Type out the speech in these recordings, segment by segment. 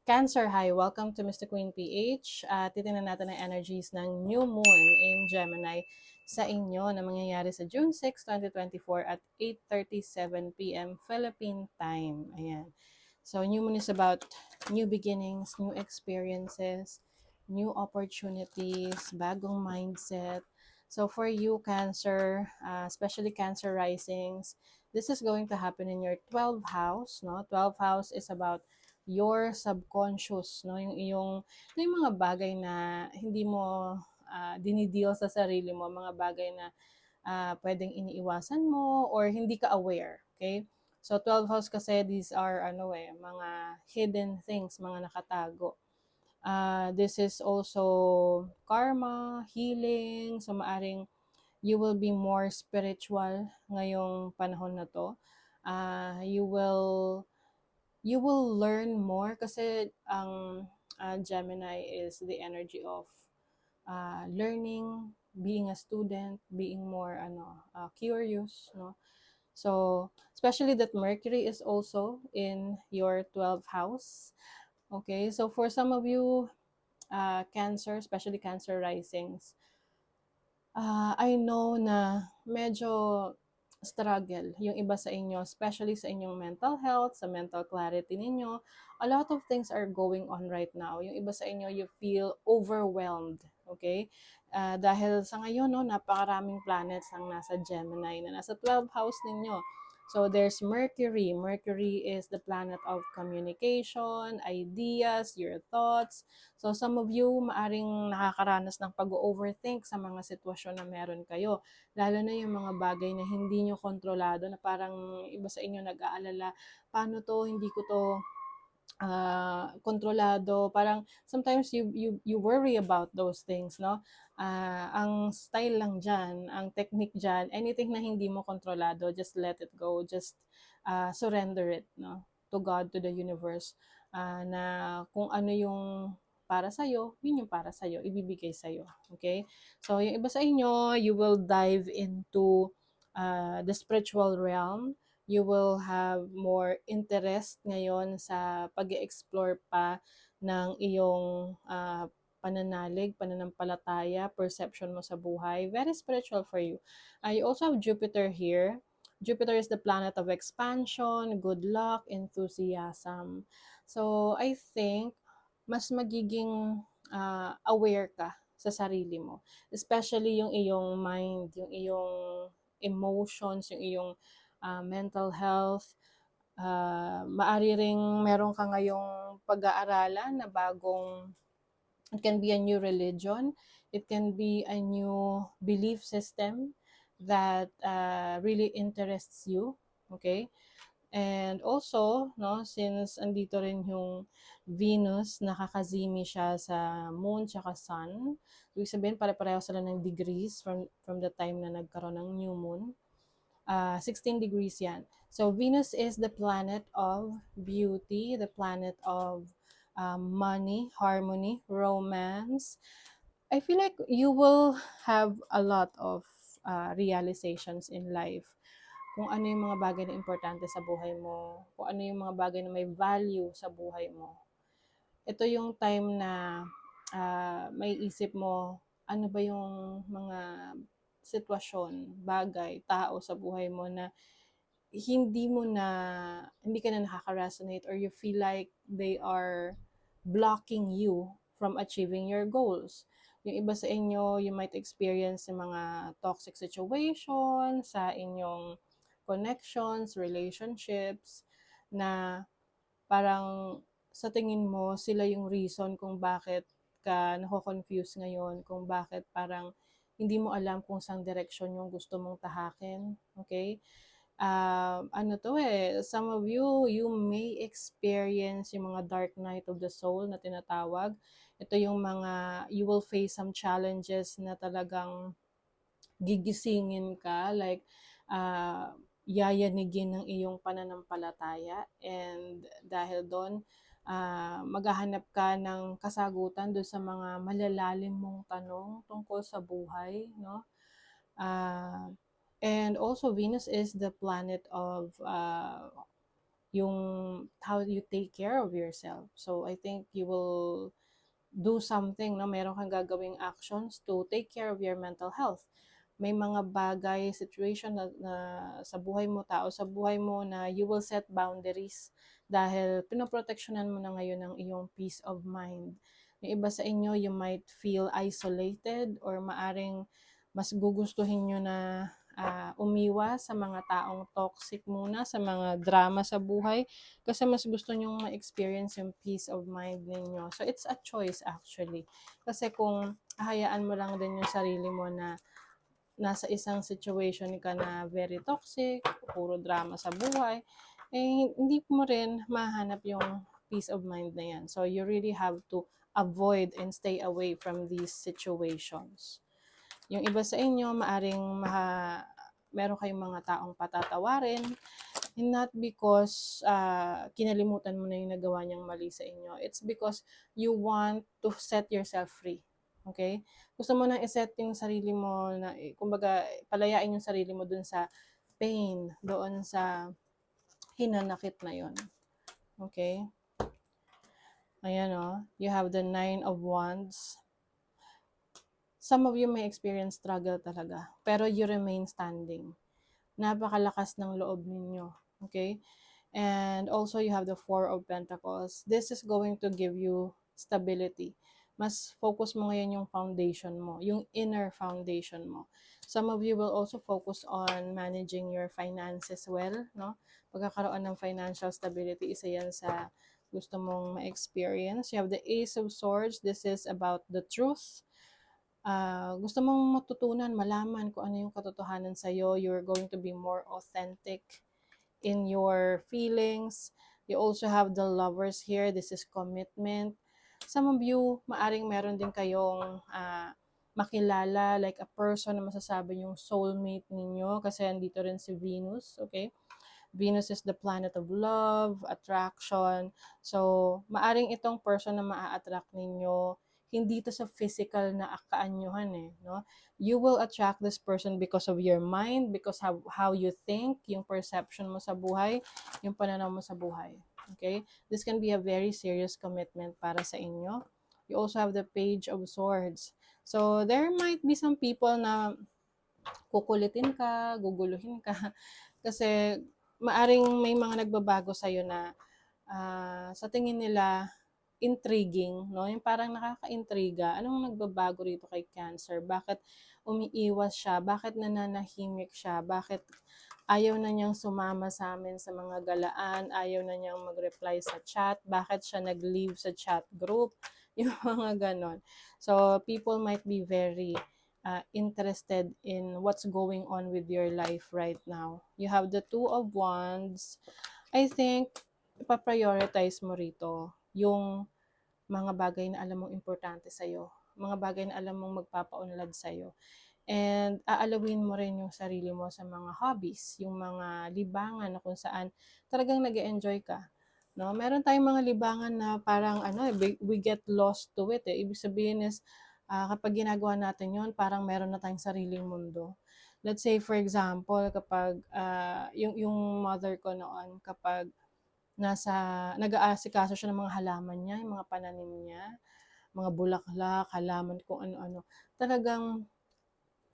Cancer, hi! Welcome to Mr. Queen PH. Titingnan natin ang energies ng New Moon in Gemini sa inyo na mangyayari sa June 6, 2024 at 8:37 p.m. Philippine time. Ayan. So, New Moon is about new beginnings, new experiences, new opportunities, bagong mindset. So, for you, Cancer, especially Cancer risings, this is going to happen in your 12th house. No? 12th house is about your subconscious, no? Yung mga bagay na hindi mo dinideal sa sarili mo, mga bagay na pwedeng iniiwasan mo or hindi ka aware, okay? So 12 house kasi these are mga hidden things, mga nakatago. This is also karma, healing, so maaring you will be more spiritual ngayong panahon na to. You will learn more kasi ang Gemini is the energy of learning, being a student, being more curious, no? So, especially that Mercury is also in your 12th house. Okay, so for some of you, Cancer, especially Cancer risings, I know na medyo struggle yung iba sa inyo, especially sa inyong mental health, sa mental clarity ninyo. A lot of things are going on right now. Yung iba sa inyo, you feel overwhelmed. Okay? Dahil sa ngayon, no, napakaraming planets ang nasa Gemini na nasa 12th house ninyo. So there's Mercury. Mercury is the planet of communication, ideas, your thoughts. So some of you maaring nakakaranas ng pag-overthink sa mga sitwasyon na meron kayo. Lalo na yung mga bagay na hindi nyo kontrolado, na parang iba sa inyo nag-aalala, paano to, hindi ko to kontrolado. Parang sometimes you worry about those things, no? Ang style lang dyan, ang technique dyan, anything na hindi mo kontrolado, just let it go, just surrender it, no? To God, to the universe, na kung ano yung para sa'yo, yun yung para sa'yo, ibibigay sa'yo, okay? So, yung iba sa inyo, you will dive into the spiritual realm. You will have more interest ngayon sa pag-explore pa ng iyong pananalig, pananampalataya, perception mo sa buhay. Very spiritual for you. You also have Jupiter here. Jupiter is the planet of expansion, good luck, enthusiasm. So, I think mas magiging aware ka sa sarili mo. Especially yung iyong mind, yung iyong emotions, yung iyong mental health. Maari ring meron ka ngayong pag-aaralan na bagong, it can be a new religion, it can be a new belief system that really interests you, okay? And also, no, since andito rin yung Venus, nakakazimi siya sa Moon tsaka Sun, ibig sabihin pare-pareho sila ng degrees from the time na nagkaroon ng new moon. 16 degrees yan. So Venus is the planet of beauty, the planet of money, harmony, romance. I feel like you will have a lot of realizations in life. Kung ano yung mga bagay na importante sa buhay mo, kung ano yung mga bagay na may value sa buhay mo. Ito yung time na may isip mo, ano ba yung mga sitwasyon, bagay, tao sa buhay mo na hindi ka na nakaka-resonate, or you feel like they are blocking you from achieving your goals. Yung iba sa inyo, you might experience yung mga toxic situation sa inyong connections, relationships, na parang sa tingin mo sila yung reason kung bakit ka nako-confuse ngayon, kung bakit parang hindi mo alam kung saan direction yung gusto mong tahakin, okay? Some of you, you may experience yung mga dark night of the soul na tinatawag. Ito yung mga, you will face some challenges na talagang gigisingin ka, like, yayanigin ng iyong pananampalataya, and dahil doon, maghahanap ka ng kasagutan doon sa mga malalalim mong tanong tungkol sa buhay, no? And also Venus is the planet of how you take care of yourself. So I think you will do something, no? Meron kang gagawing actions to take care of your mental health. May mga bagay, situation na sa buhay mo, tao sa buhay mo na you will set boundaries dahil pinoproteksyonan mo na ngayon ang iyong peace of mind. Yung iba sa inyo, you might feel isolated or maaring mas gugustuhin nyo na umiwas sa mga taong toxic muna, sa mga drama sa buhay, kasi mas gusto nyong ma-experience yung peace of mind ninyo. So, it's a choice actually. Kasi kung hahayaan mo lang din yung sarili mo na nasa isang situation ka na very toxic, puro drama sa buhay, eh, hindi mo rin mahanap yung peace of mind na yan. So, you really have to avoid and stay away from these situations. Yung iba sa inyo, maaring meron kayong mga taong patatawarin, not because kinalimutan mo na yung nagawa niyang mali sa inyo. It's because you want to set yourself free. Okay? Gusto mo nang iset yung sarili mo, na, kumbaga, palayain yung sarili mo dun sa pain, doon sa hinanakit na yon. Okay? Ayan o, you have the 9 of Wands. Some of you may experience struggle talaga, pero you remain standing. Napakalakas ng loob ninyo. Okay? And also, you have the 4 of Pentacles. This is going to give you stability. Mas focus mo ngayon yung foundation mo, yung inner foundation mo. Some of you will also focus on managing your finances well, no? Pagkakaroon ng financial stability, isa yan sa gusto mong ma-experience. You have the Ace of Swords. This is about the truth. Gusto mong matutunan, malaman kung ano yung katotohanan sa'yo. You're going to be more authentic in your feelings. You also have the Lovers here. This is commitment. Some of you, maaring meron din kayong makilala, like a person na masasabi yung soulmate ninyo, kasi andito rin si Venus, okay? Venus is the planet of love, attraction. So, maaring itong person na maa-attract ninyo, hindi to sa physical na kaanyuhan no? You will attract this person because of your mind, because how you think, yung perception mo sa buhay, yung pananaw mo sa buhay. Okay? This can be a very serious commitment para sa inyo. You also have the Page of Swords. So, there might be some people na kukulitin ka, guguluhin ka, kasi maaring may mga nagbabago sa'yo na sa tingin nila intriguing, no? Yung parang nakaka-intriga. Anong nagbabago rito kay Cancer? Bakit umiiwas siya? Bakit nananahimik siya? Bakit ayaw na niyang sumama sa amin sa mga galaan? Ayaw na niyang mag-reply sa chat? Bakit siya nag-leave sa chat group? Yung mga ganon. So, people might be very interested in what's going on with your life right now. You have the 2 of Wands. I think ipa-prioritize mo rito yung mga bagay na alam mong importante sa'yo, mga bagay na alam mong magpapaunlad sa'yo. And aalawin mo rin yung sarili mo sa mga hobbies, yung mga libangan na kung saan talagang nag-enjoy ka. No? Meron tayong mga libangan na parang we get lost to it. Ibig sabihin is, kapag ginagawa natin yon, parang meron na tayong sariling mundo. Let's say, for example, kapag yung mother ko noon, kapag nag-aasikaso siya ng mga halaman niya, yung mga pananim niya, mga bulaklak, halaman, kung ano-ano. Talagang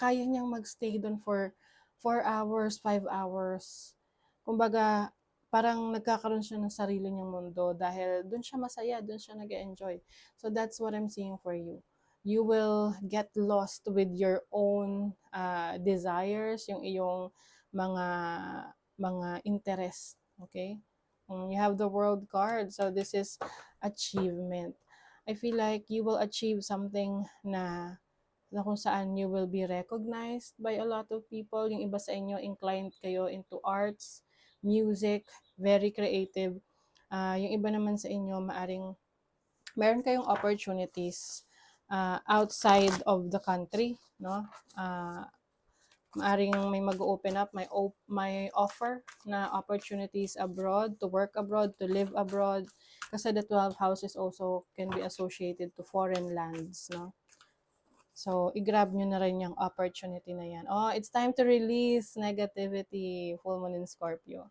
kaya niyang magstay doon for 4 hours, 5 hours. Kumbaga, parang nagkakaroon siya ng sarili niyang mundo dahil doon siya masaya, doon siya nag-enjoy. So that's what I'm seeing for you. You will get lost with your own desires, yung iyong mga interest, okay? You have the World card, so this is achievement. I feel like you will achieve something na kung saan you will be recognized by a lot of people. Yung iba sa inyo, inclined kayo into arts, music, very creative. Yung iba naman sa inyo, meron kayong opportunities outside of the country, no? Maaring may mag-open up, may offer na opportunities abroad, to work abroad, to live abroad. Kasi the 12 houses also can be associated to foreign lands, no? So, i-grab nyo na rin yung opportunity na yan. Oh, it's time to release negativity, full moon in Scorpio.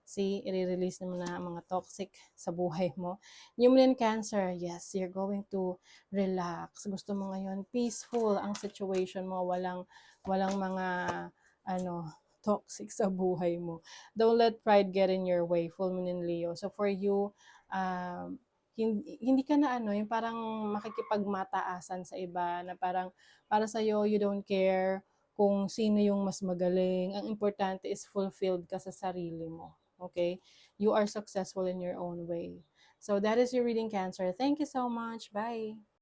See, i-release mo na ang mga toxic sa buhay mo. New Moon in Cancer, yes, you're going to relax. Gusto mo ngayon peaceful ang situation mo, walang mga ano toxic sa buhay mo. Don't let pride get in your way, full moon in Leo. So for you, hindi ka na ano, yung parang makikipagmataasan sa iba na parang para sa you don't care kung sino yung mas magaling. Ang importante is fulfilled ka sa sarili mo. Okay? You are successful in your own way. So that is your reading, Cancer. Thank you so much. Bye.